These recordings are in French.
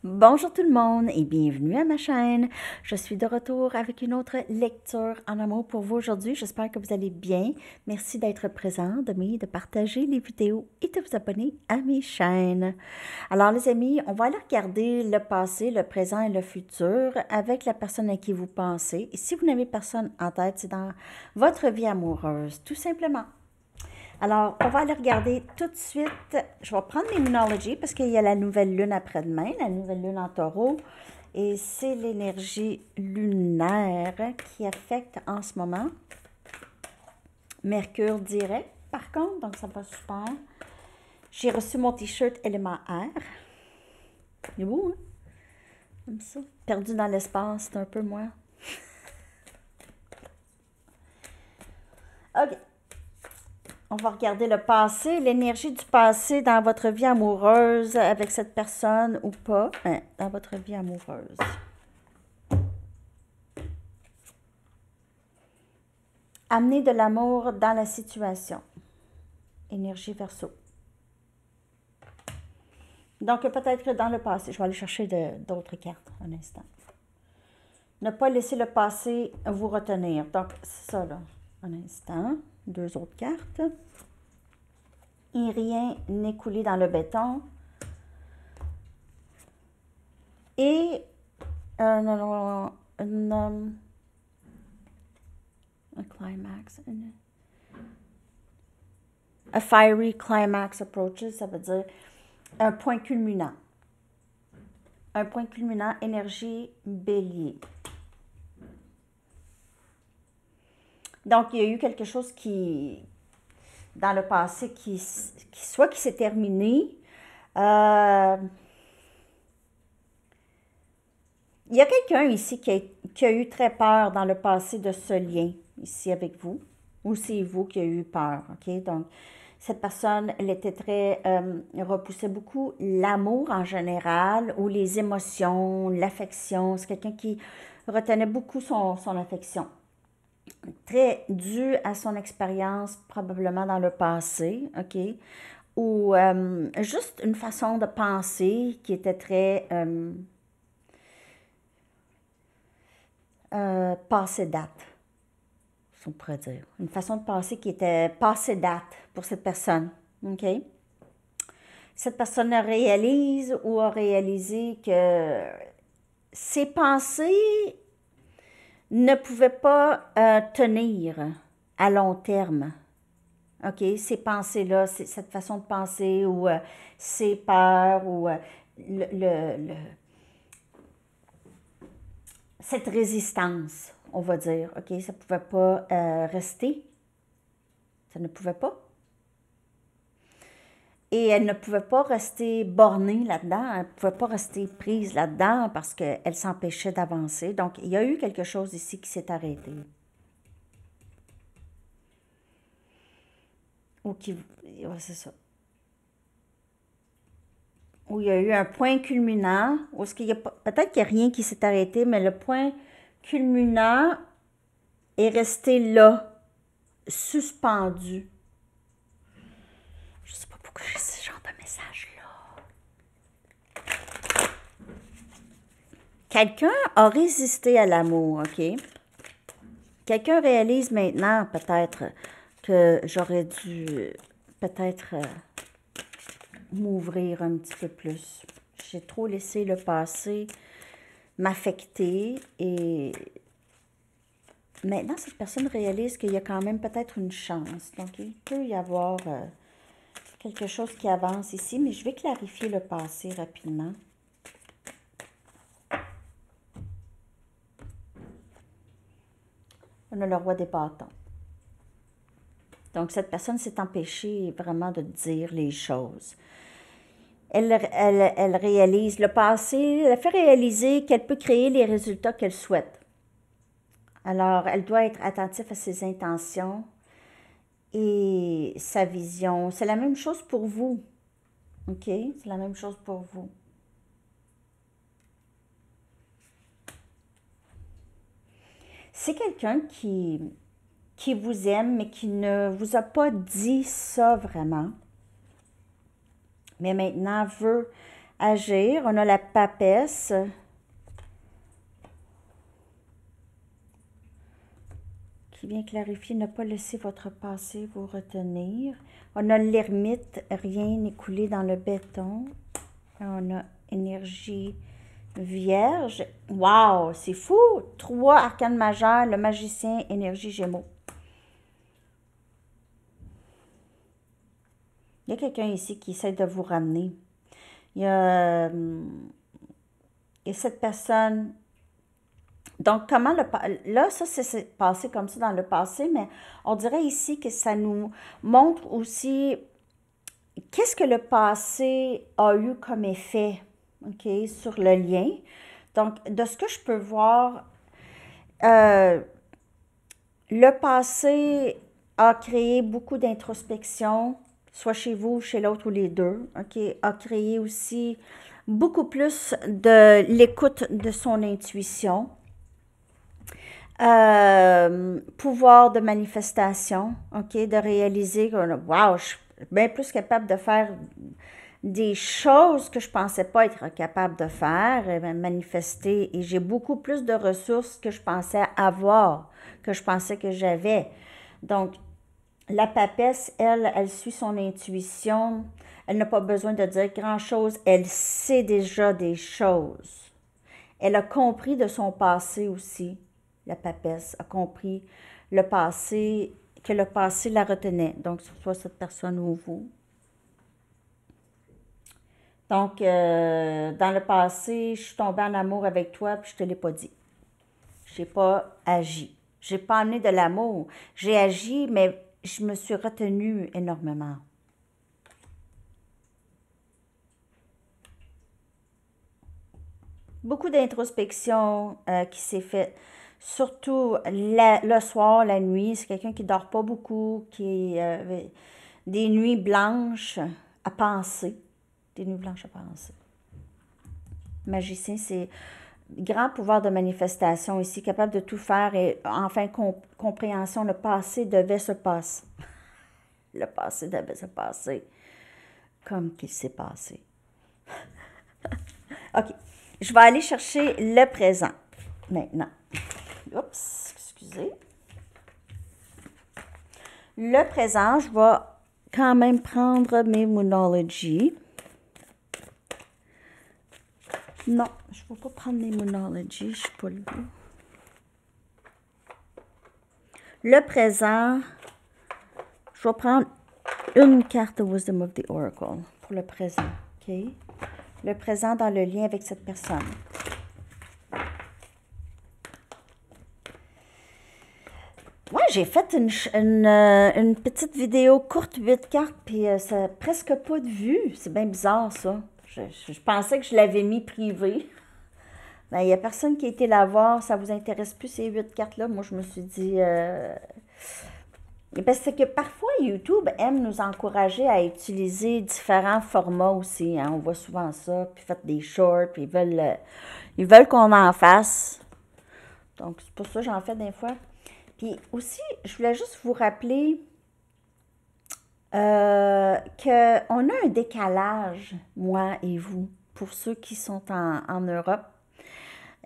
Bonjour tout le monde et bienvenue à ma chaîne. Je suis de retour avec une autre lecture en amour pour vous aujourd'hui. J'espère que vous allez bien. Merci d'être présent, de partager les vidéos et de vous abonner à mes chaînes. Alors les amis, on va aller regarder le passé, le présent et le futur avec la personne à qui vous pensez. Et si vous n'avez personne en tête, c'est dans votre vie amoureuse, tout simplement. Alors, on va aller regarder tout de suite. Je vais prendre les Moonology parce qu'il y a la nouvelle lune après-demain, la nouvelle lune en taureau. Et c'est l'énergie lunaire qui affecte en ce moment. Mercure direct, par contre, donc ça va super. J'ai reçu mon t-shirt élément air. Il est beau, hein? Comme ça. Perdu dans l'espace, c'est un peu moi. OK. On va regarder le passé, l'énergie du passé dans votre vie amoureuse avec cette personne ou pas, dans votre vie amoureuse. Amener de l'amour dans la situation. Énergie verso. Donc, peut-être que dans le passé, je vais aller chercher d'autres cartes un instant. Ne pas laisser le passé vous retenir. Donc, c'est ça, là. Un instant. Deux autres cartes. Et rien n'est coulé dans le béton. Et un climax. A fiery climax approaches, ça veut dire un point culminant. Un point culminant, énergie bélier. Donc, il y a eu quelque chose qui, dans le passé, qui s'est terminé. Il y a quelqu'un ici qui a eu très peur dans le passé de ce lien, ici avec vous, ou c'est vous qui avez eu peur, ok? Donc, cette personne, elle était très, repoussait beaucoup l'amour en général, ou les émotions, l'affection. C'est quelqu'un qui retenait beaucoup son affection. Très dû à son expérience, probablement dans le passé, ok? Ou juste une façon de penser qui était très passé date, si on pourrait dire. Une façon de penser qui était passé date pour cette personne, ok? Cette personne réalise ou a réalisé que ses pensées ne pouvaient pas tenir à long terme. OK? Ces pensées-là, cette façon de penser ou ces peurs ou cette résistance, on va dire. OK? Ça ne pouvait pas rester. Ça ne pouvait pas. Et elle ne pouvait pas rester bornée là-dedans, elle ne pouvait pas rester prise là-dedans parce qu'elle s'empêchait d'avancer. Donc, il y a eu quelque chose ici qui s'est arrêté. Ou qui... Ouais, c'est ça. Où il y a eu un point culminant, où est-ce qu'il y a peut-être qu'il n'y a rien qui s'est arrêté, mais le point culminant est resté là, suspendu. Je ne sais pas pourquoi j'ai ce genre de message-là. Quelqu'un a résisté à l'amour, OK? Quelqu'un réalise maintenant peut-être que j'aurais dû peut-être m'ouvrir un petit peu plus. J'ai trop laissé le passé m'affecter et maintenant, cette personne réalise qu'il y a quand même peut-être une chance. Donc, il peut y avoir quelque chose qui avance ici, mais je vais clarifier le passé rapidement. On a le roi des bâtons. Donc, cette personne s'est empêchée vraiment de dire les choses. Elle réalise le passé, elle fait réaliser qu'elle peut créer les résultats qu'elle souhaite. Alors, elle doit être attentive à ses intentions et sa vision. C'est la même chose pour vous. OK? C'est la même chose pour vous. C'est quelqu'un qui vous aime, mais qui ne vous a pas dit ça vraiment. Mais maintenant veut agir. On a la papesse. Qui vient clarifier, ne pas laisser votre passé vous retenir. On a l'ermite, rien n'est coulé dans le béton. On a énergie vierge. Wow, c'est fou! 3 arcanes majeures, le magicien, énergie gémeaux. Il y a quelqu'un ici qui essaie de vous ramener. Il y a cette personne. Donc, comment là, ça, c'est passé comme ça dans le passé, mais on dirait ici que ça nous montre aussi qu'est-ce que le passé a eu comme effet, OK, sur le lien. Donc, de ce que je peux voir, le passé a créé beaucoup d'introspection, soit chez vous ou chez l'autre ou les deux, OK, a créé aussi beaucoup plus de l'écoute de son intuition. Pouvoir de manifestation, OK, de réaliser que, wow, je suis bien plus capable de faire des choses que je ne pensais pas être capable de faire, manifester, et j'ai beaucoup plus de ressources que je pensais avoir, que je pensais que j'avais. Donc, la papesse, elle suit son intuition, elle n'a pas besoin de dire grand-chose, elle sait déjà des choses. Elle a compris de son passé aussi. La papesse a compris le passé, que le passé la retenait. Donc, soit cette personne ou vous. Donc, dans le passé, je suis tombée en amour avec toi, puis je te l'ai pas dit. Je n'ai pas agi. Je n'ai pas amené de l'amour. J'ai agi, mais je me suis retenue énormément. Beaucoup d'introspection qui s'est faite. Surtout le soir, la nuit, c'est quelqu'un qui ne dort pas beaucoup, qui des nuits blanches à penser. Des nuits blanches à penser. Magicien, c'est grand pouvoir de manifestation ici, capable de tout faire et enfin compréhension, le passé devait se passer. Le passé devait se passer comme qu'il s'est passé. OK, je vais aller chercher le présent maintenant. Oups, excusez. Le présent, je vais quand même prendre mes Moonology. Non, je ne vais pas prendre mes Moonology, je ne suis pas le goût. Le présent, je vais prendre une carte de Wisdom of the Oracle pour le présent, OK? Le présent dans le lien avec cette personne. Ouais, j'ai fait une petite vidéo courte, 8 cartes, puis ça n'a presque pas de vues. C'est bien bizarre, ça. Je pensais que je l'avais mis privé. Ben, il n'y a personne qui a été la voir. Ça vous intéresse plus, ces 8 cartes-là? Moi, je me suis dit... Parce que parfois, YouTube aime nous encourager à utiliser différents formats aussi. Hein. On voit souvent ça, puis faites des shorts, puis ils veulent qu'on en fasse. Donc, c'est pour ça que j'en fais des fois. Puis aussi, je voulais juste vous rappeler qu'on a un décalage, moi et vous, pour ceux qui sont en Europe.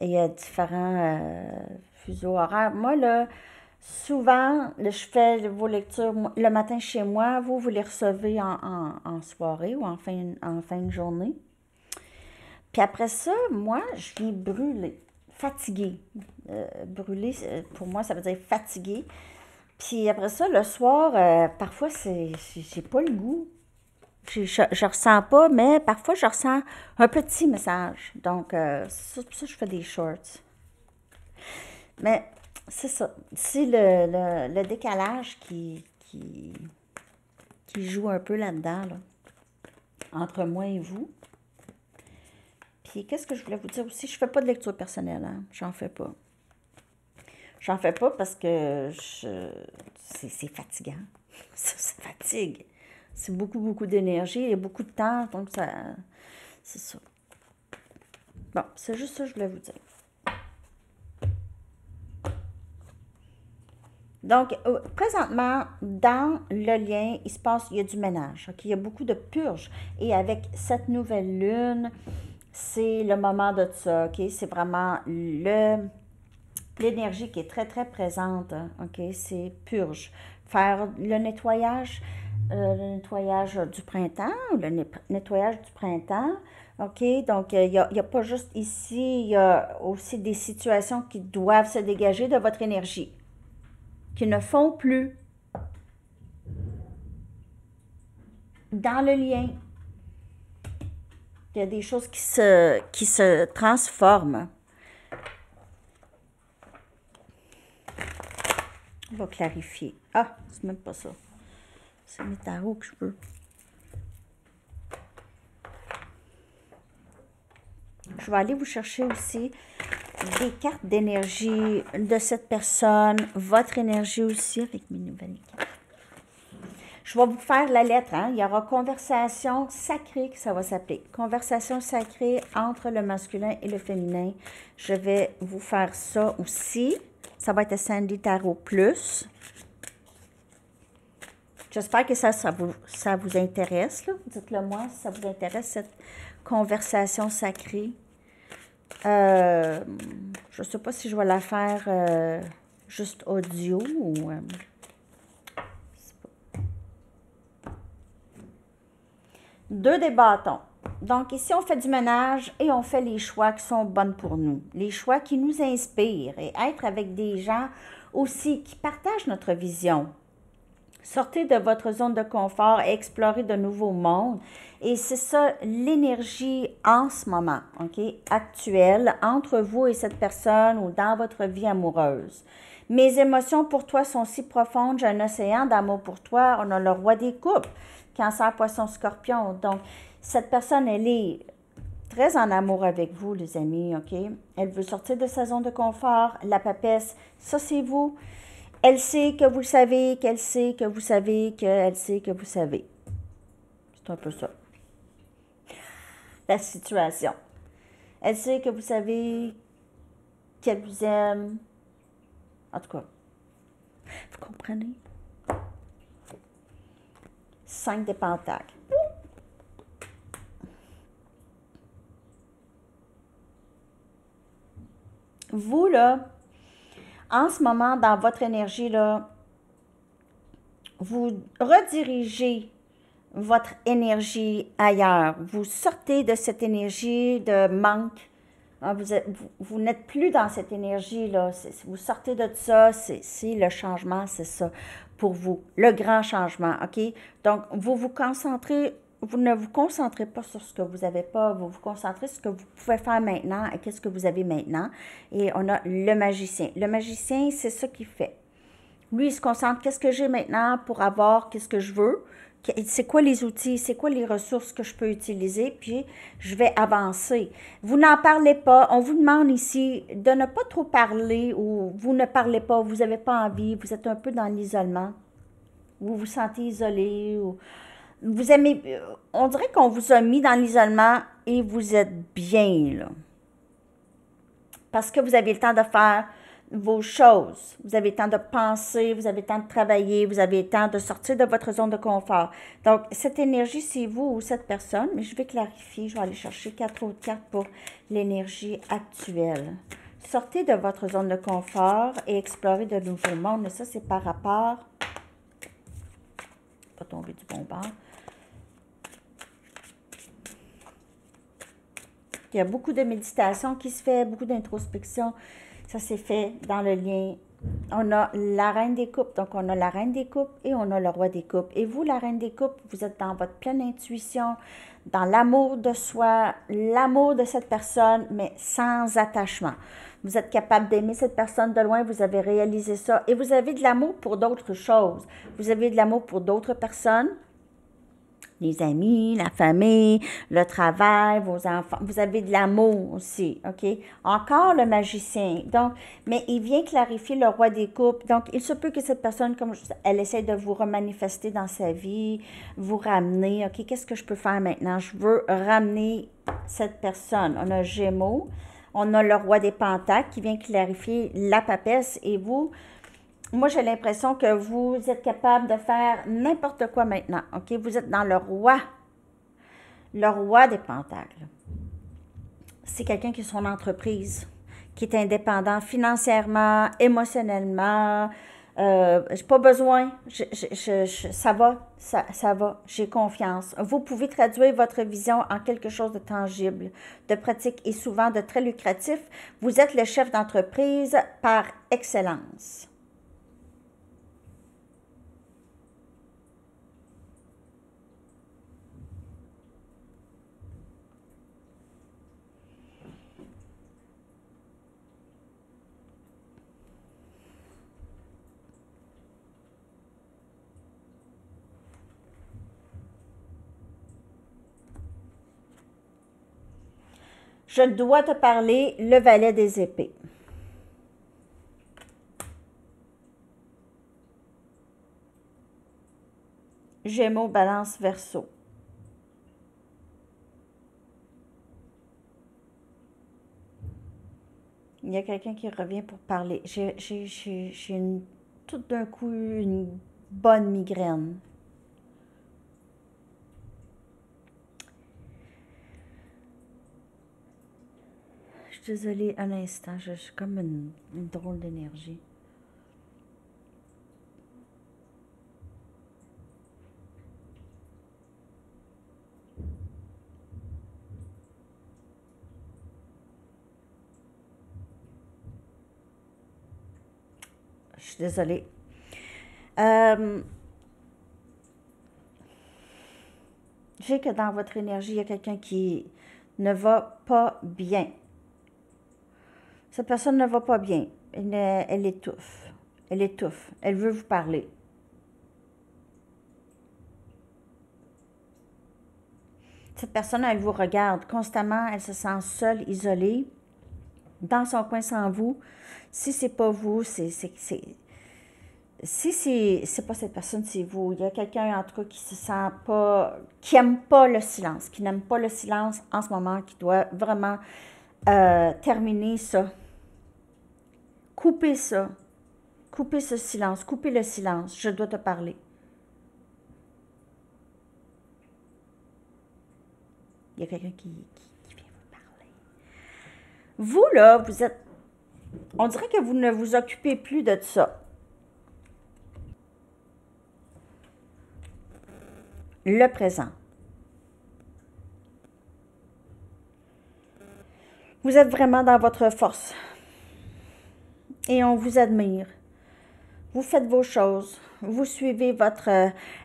Et il y a différents fuseaux horaires. Moi, là, souvent, je fais vos lectures le matin chez moi. Vous les recevez en soirée ou en fin de journée. Puis après ça, moi, je viens brûler, fatiguée. Brûler, pour moi, ça veut dire fatigué. Puis après ça, le soir, parfois, j'ai pas le goût. Je ressens pas, mais parfois, je ressens un petit message. Donc, c'est pour ça que je fais des shorts. Mais c'est ça. C'est le décalage qui joue un peu là-dedans, là, entre moi et vous. Puis, qu'est-ce que je voulais vous dire aussi? Je fais pas de lecture personnelle, hein? J'en fais pas. J'en fais pas parce que c'est fatigant. Ça fatigue. C'est beaucoup, beaucoup d'énergie et beaucoup de temps, donc ça... C'est ça. Bon, c'est juste ça que je voulais vous dire. Donc, présentement, dans le lien, il y a du ménage. Il y a beaucoup de purges. Et avec cette nouvelle lune, c'est le moment de ça. C'est vraiment l'énergie qui est très, très présente. C'est purge. Faire le nettoyage du printemps, nettoyage du printemps. Donc il n'y a pas juste ici, il y a aussi des situations qui doivent se dégager de votre énergie, qui ne font plus dans le lien. Il y a des choses qui se transforment. On va clarifier. Ah, c'est même pas ça. C'est mes tarots que je veux. Je vais aller vous chercher aussi des cartes d'énergie de cette personne, votre énergie aussi avec mes nouvelles cartes. Je vais vous faire la lettre, hein? Il y aura conversation sacrée que ça va s'appeler. Conversation sacrée entre le masculin et le féminin. Je vais vous faire ça aussi. Ça va être Sandy Tarot Plus. J'espère que ça vous intéresse. Dites-le moi si ça vous intéresse, cette conversation sacrée. Je ne sais pas si je vais la faire juste audio ou... Deux des bâtons. Donc ici, on fait du ménage et on fait les choix qui sont bons pour nous. Les choix qui nous inspirent et être avec des gens aussi qui partagent notre vision. Sortez de votre zone de confort et explorez de nouveaux mondes. Et c'est ça l'énergie en ce moment, actuelle, entre vous et cette personne ou dans votre vie amoureuse. Mes émotions pour toi sont si profondes, j'ai un océan d'amour pour toi. On a le roi des coupes, Cancer, Poisson, Scorpion. Donc, cette personne, elle est très en amour avec vous, les amis, Elle veut sortir de sa zone de confort. La papesse, ça c'est vous. Elle sait que vous le savez, qu'elle sait que vous savez, qu'elle sait que vous savez. C'est un peu ça. La situation. Elle sait que vous savez, qu'elle vous aime. En tout cas, vous comprenez? 5 de Pentacles. Vous, là, en ce moment, dans votre énergie, là, vous redirigez votre énergie ailleurs. Vous sortez de cette énergie de manque. Vous n'êtes plus dans cette énergie-là. Vous sortez de ça. C'est le changement, c'est ça pour vous. Le grand changement, Donc, vous ne vous concentrez pas sur ce que vous n'avez pas, vous vous concentrez sur ce que vous pouvez faire maintenant et qu'est-ce que vous avez maintenant. Et on a le magicien. Le magicien, c'est ça qu'il fait. Lui, il se concentre, qu'est-ce que j'ai maintenant pour avoir, qu'est-ce que je veux, c'est quoi les outils, c'est quoi les ressources que je peux utiliser, puis je vais avancer. Vous n'en parlez pas, on vous demande ici de ne pas trop parler ou vous ne parlez pas, vous n'avez pas envie, vous êtes un peu dans l'isolement, vous vous sentez isolé, ou vous aimez, on dirait qu'on vous a mis dans l'isolement et vous êtes bien, là. Parce que vous avez le temps de faire vos choses, vous avez le temps de penser, vous avez le temps de travailler, vous avez le temps de sortir de votre zone de confort. Donc, cette énergie, c'est vous ou cette personne, mais je vais clarifier, je vais aller chercher 4 autres cartes pour l'énergie actuelle. Sortez de votre zone de confort et explorez de nouveaux mondes, mais ça, c'est par rapport... Pas tomber du bon bord. Il y a beaucoup de méditation qui se fait, beaucoup d'introspection. Ça s'est fait dans le lien. On a la reine des coupes. Donc, on a la reine des coupes et on a le roi des coupes. Et vous, la reine des coupes, vous êtes dans votre pleine intuition, dans l'amour de soi, l'amour de cette personne, mais sans attachement. Vous êtes capable d'aimer cette personne de loin, vous avez réalisé ça. Et vous avez de l'amour pour d'autres choses. Vous avez de l'amour pour d'autres personnes. Les amis, la famille, le travail, vos enfants. Vous avez de l'amour aussi, Encore le magicien. Donc, mais il vient clarifier le roi des coupes. Donc, il se peut que cette personne, elle essaie de vous remanifester dans sa vie, vous ramener, qu'est-ce que je peux faire maintenant? Je veux ramener cette personne. On a Gémeaux, on a le roi des Pentacles qui vient clarifier la papesse et vous moi, j'ai l'impression que vous êtes capable de faire n'importe quoi maintenant, OK? Vous êtes dans le roi des pentacles. C'est quelqu'un qui a son entreprise, qui est indépendant financièrement, émotionnellement. J'ai pas besoin, ça va, ça va, j'ai confiance. Vous pouvez traduire votre vision en quelque chose de tangible, de pratique et souvent de très lucratif. Vous êtes le chef d'entreprise par excellence. Je dois te parler, le valet des épées. Gémeaux, balance, verseau. Il y a quelqu'un qui revient pour parler. J'ai tout d'un coup une bonne migraine. Je suis désolée, un instant, je suis comme une drôle d'énergie. Je suis désolée. J'ai que dans votre énergie, il y a quelqu'un qui ne va pas bien. Cette personne ne va pas bien. Elle étouffe. Elle étouffe. Elle veut vous parler. Cette personne, elle vous regarde constamment. Elle se sent seule, isolée, dans son coin sans vous. Si c'est pas vous, si c'est pas cette personne, c'est vous. Il y a quelqu'un, en tout cas, qui se sent pas, qui aime pas le silence, qui n'aime pas le silence en ce moment, qui doit vraiment terminer ça. Couper ça. Couper ce silence. Couper le silence. Je dois te parler. Il y a quelqu'un qui vient vous parler. Vous, là, vous êtes... On dirait que vous ne vous occupez plus de ça. Le présent. Vous êtes vraiment dans votre force. Et on vous admire. Vous faites vos choses. Vous suivez votre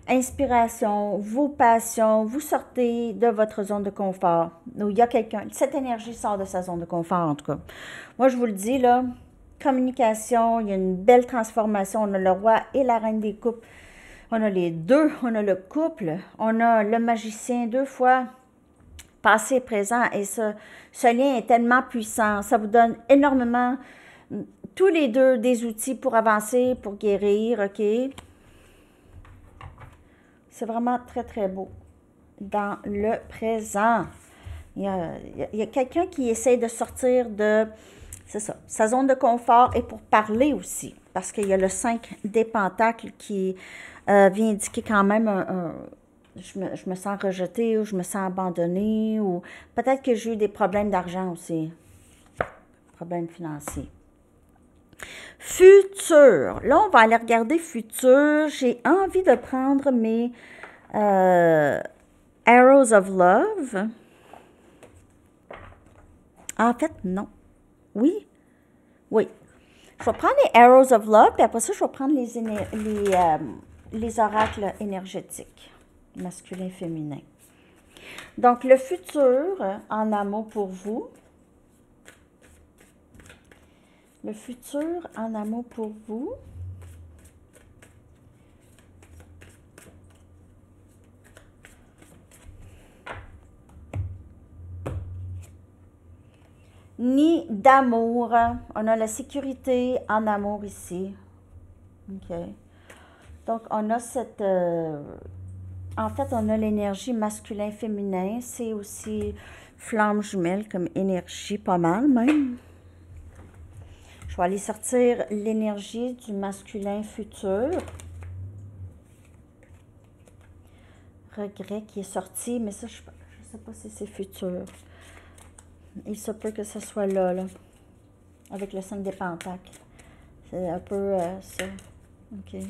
inspiration, vos passions. Vous sortez de votre zone de confort. Il y a quelqu'un. Cette énergie sort de sa zone de confort, en tout cas. Moi, je vous le dis, là, communication, il y a une belle transformation. On a le roi et la reine des coupes. On a les deux. On a le couple. On a le magicien 2 fois. Passé et présent. Et ce lien est tellement puissant. Ça vous donne énormément... tous les deux des outils pour avancer, pour guérir, OK? C'est vraiment très, très beau. Dans le présent, il y a quelqu'un qui essaie de sortir de, c'est ça, sa zone de confort et pour parler aussi. Parce qu'il y a le 5 des pentacles qui vient indiquer quand même je me sens rejetée ou je me sens abandonnée ou peut-être que j'ai eu des problèmes d'argent aussi. Problèmes financiers. Futur. Là, on va aller regarder futur. J'ai envie de prendre mes Arrows of Love. En fait, non. Oui. Oui. Je vais prendre les Arrows of Love, puis après ça, je vais prendre les oracles énergétiques, masculin, féminin. Donc, le futur en amour pour vous. Le futur en amour pour vous. Ni d'amour. On a la sécurité en amour ici. OK. Donc, on a cette... en fait, on a l'énergie masculin-féminin. C'est aussi flamme jumelle comme énergie, pas mal même. Je vais aller sortir l'énergie du masculin futur. Regret qui est sorti, mais ça, je ne sais pas si c'est futur. Il se peut que ce soit là, avec le 5 des pentacles. C'est un peu ça. OK.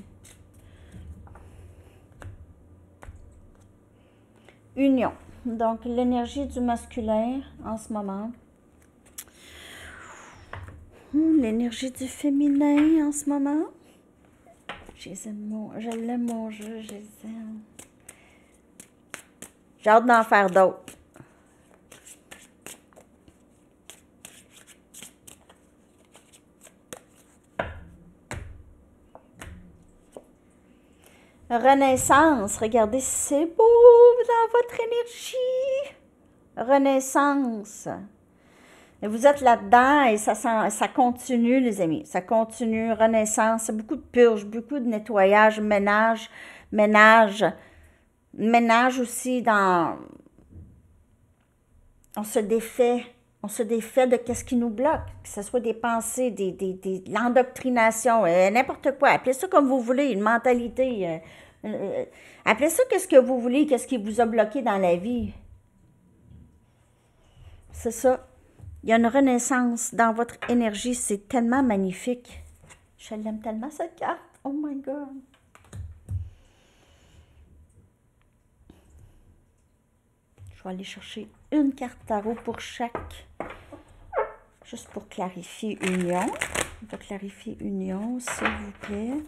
Union. Donc, l'énergie du masculin en ce moment. L'énergie du féminin en ce moment. Je l'aime mon jeu, je les aime. J'ai hâte d'en faire d'autres. Renaissance, regardez, c'est beau dans votre énergie. Renaissance. Et vous êtes là-dedans et ça continue, les amis. Ça continue, renaissance, c'est beaucoup de purge, beaucoup de nettoyage, ménage aussi dans... On se défait de qu'est-ce qui nous bloque, que ce soit des pensées, l'endoctrination, n'importe quoi. Appelez ça comme vous voulez, une mentalité. Appelez ça qu'est-ce que vous voulez, qu'est-ce qui vous a bloqué dans la vie. C'est ça. Il y a une renaissance dans votre énergie, c'est tellement magnifique. Je l'aime tellement, cette carte. Oh my God. Je vais aller chercher une carte tarot pour chaque. Juste pour clarifier union. On va clarifier union, s'il vous plaît.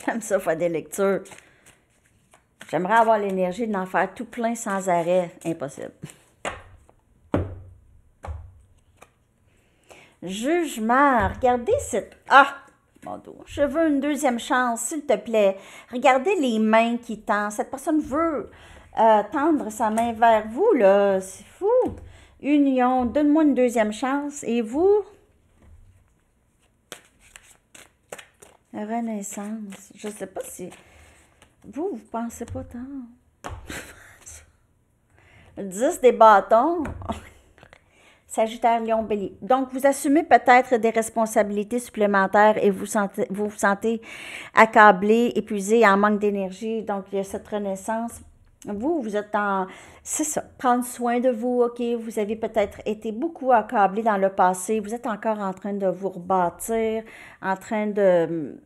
J'aime ça faire des lectures. J'aimerais avoir l'énergie d'en faire tout plein sans arrêt. Impossible. Jugement. Regardez cette... Ah! Mon Dieu. Je veux une deuxième chance, s'il te plaît. Regardez les mains qui tendent. Cette personne veut tendre sa main vers vous, là. C'est fou. Union. Donne-moi une deuxième chance. Et vous? Renaissance. Je ne sais pas si... Vous pensez pas tant. 10 des bâtons. Sagittaire, Lion, Bélier. Donc, vous assumez peut-être des responsabilités supplémentaires et vous vous sentez accablé, épuisé, en manque d'énergie. Donc, il y a cette renaissance. Vous êtes en... C'est ça, prendre soin de vous, OK? Vous avez peut-être été beaucoup accablé dans le passé. Vous êtes encore en train de vous rebâtir, en train de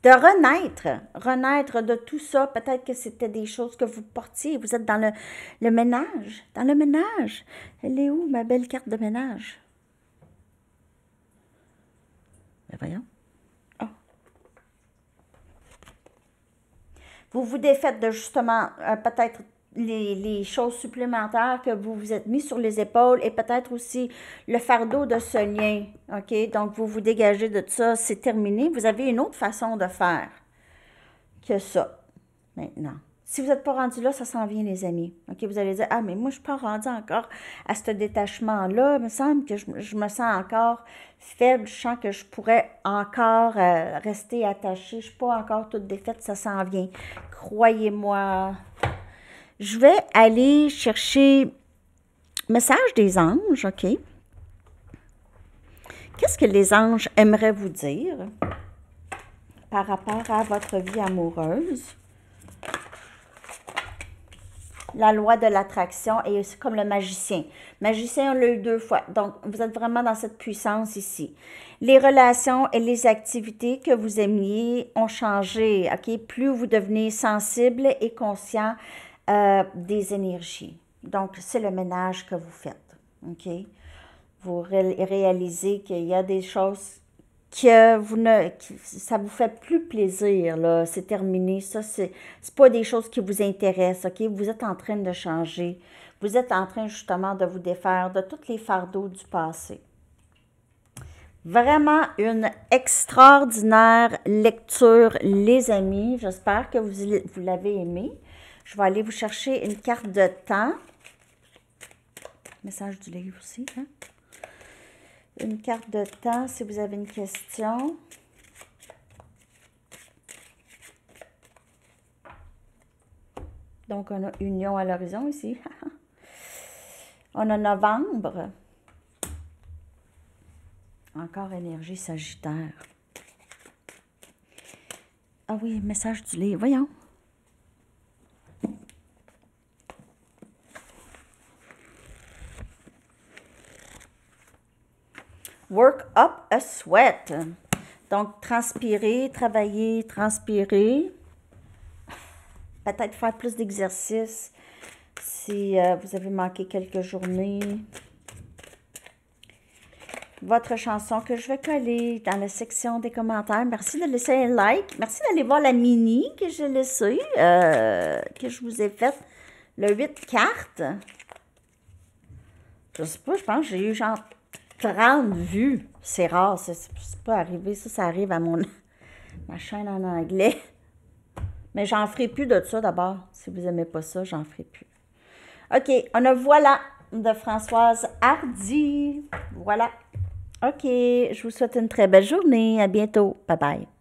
renaître de tout ça. Peut-être que c'était des choses que vous portiez. Vous êtes dans le ménage. Dans le ménage. Elle est où, ma belle carte de ménage? Ben voyons. Oh. Vous vous défaites de justement peut-être les choses supplémentaires que vous vous êtes mis sur les épaules et peut-être aussi le fardeau de ce lien, OK? Donc, vous vous dégagez de ça, c'est terminé. Vous avez une autre façon de faire que ça, maintenant. Si vous n'êtes pas rendu là, ça s'en vient, les amis. OK? Vous allez dire, ah, mais moi, je ne suis pas rendu encore à ce détachement-là. Il me semble que je me sens encore faible. Je sens que je pourrais encore rester attachée. Je ne suis pas encore toute défaite. Ça s'en vient. Croyez-moi. Je vais aller chercher message des anges, OK? Qu'est-ce que les anges aimeraient vous dire par rapport à votre vie amoureuse? La loi de l'attraction, et c'est comme le magicien. Magicien, on l'a eu 2 fois. Donc, vous êtes vraiment dans cette puissance ici. Les relations et les activités que vous aimiez ont changé, OK? Plus vous devenez sensible et conscient des énergies. Donc, c'est le ménage que vous faites, OK? Vous réalisez qu'il y a des choses que ça vous fait plus plaisir, là, c'est terminé, ça, c'est pas des choses qui vous intéressent, OK? Vous êtes en train de changer, vous êtes en train justement de vous défaire de tous les fardeaux du passé. Vraiment une extraordinaire lecture, les amis, j'espère que vous l'avez aimé. Je vais aller vous chercher une carte de temps. Message du livre aussi, hein? Une carte de temps, si vous avez une question. Donc, on a union à l'horizon ici. On a novembre. Encore énergie sagittaire. Ah oui, message du livre. Voyons. Work up a sweat. Donc, transpirer, travailler, transpirer. Peut-être faire plus d'exercices si vous avez manqué quelques journées. Votre chanson que je vais coller dans la section des commentaires. Merci de laisser un like. Merci d'aller voir la mini que j'ai laissée, que je vous ai faite. Le 8 cartes. Je sais pas, je pense que j'ai eu genre 30 vues. C'est rare, c'est pas arrivé. Ça arrive à ma chaîne en anglais. Mais j'en ferai plus de ça d'abord. Si vous n'aimez pas ça, j'en ferai plus. OK, on a Voilà de Françoise Hardy. Voilà. OK, je vous souhaite une très belle journée. À bientôt. Bye bye.